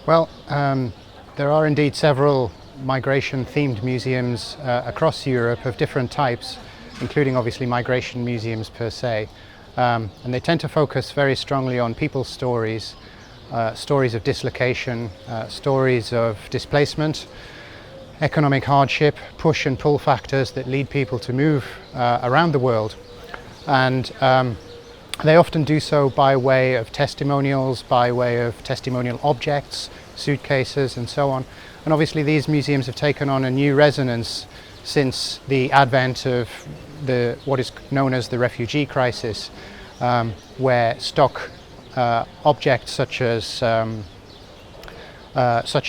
Well, there are indeed several migration-themed museums across Europe of different types, including obviously migration museums per se. And they tend to focus very strongly on people's stories, stories of dislocation, stories of displacement, economic hardship, push and pull factors that lead people to move around the world. And they often do so by way of testimonials, by way of testimonial objects, suitcases and so on. And obviously these museums have taken on a new resonance since the advent of what is known as the refugee crisis, where stock objects such as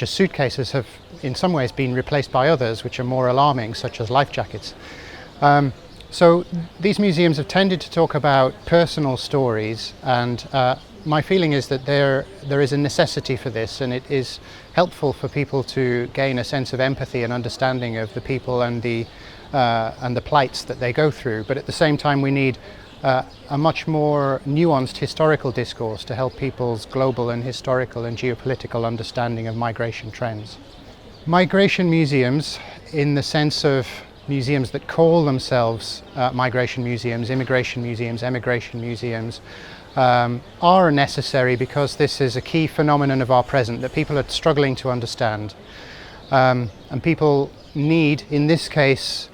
suitcases have in some ways been replaced by others which are more alarming, such as life jackets. So these museums have tended to talk about personal stories, and my feeling is that there is a necessity for this, and it is helpful for people to gain a sense of empathy and understanding of the people and the plights that they go through. But at the same time we need a much more nuanced historical discourse to help people's global and historical and geopolitical understanding of migration trends. Migration museums, in the sense of museums that call themselves migration museums, immigration museums, emigration museums, are necessary because this is a key phenomenon of our present that people are struggling to understand. And people need, in this case,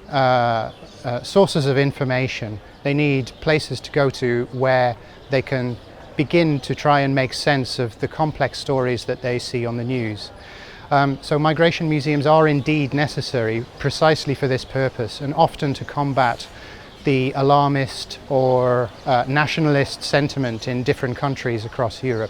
sources of information. They need places to go to where they can begin to try and make sense of the complex stories that they see on the news. So migration museums are indeed necessary precisely for this purpose, and often to combat the alarmist or nationalist sentiment in different countries across Europe.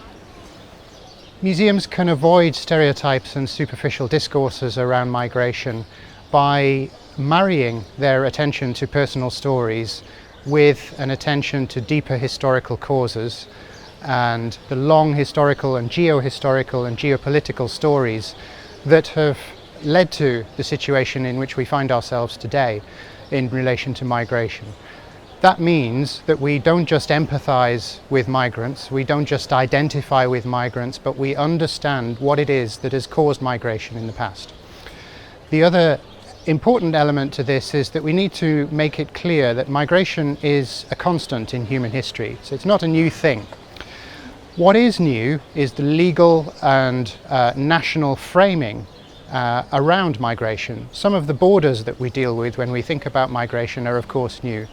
Museums can avoid stereotypes and superficial discourses around migration by marrying their attention to personal stories with an attention to deeper historical causes and the long historical and geohistorical and geopolitical stories that have led to the situation in which we find ourselves today in relation to migration. That means that we don't just empathize with migrants, we don't just identify with migrants, but we understand what it is that has caused migration in the past. The other important element to this is that we need to make it clear that migration is a constant in human history, so it's not a new thing. What is new is the legal and national framing around migration. Some of the borders that we deal with when we think about migration are of course new.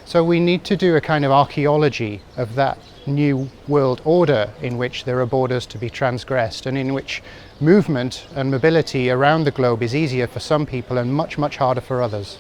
So we need to do a kind of archaeology of that new world order in which there are borders to be transgressed and in which movement and mobility around the globe is easier for some people and much, much harder for others.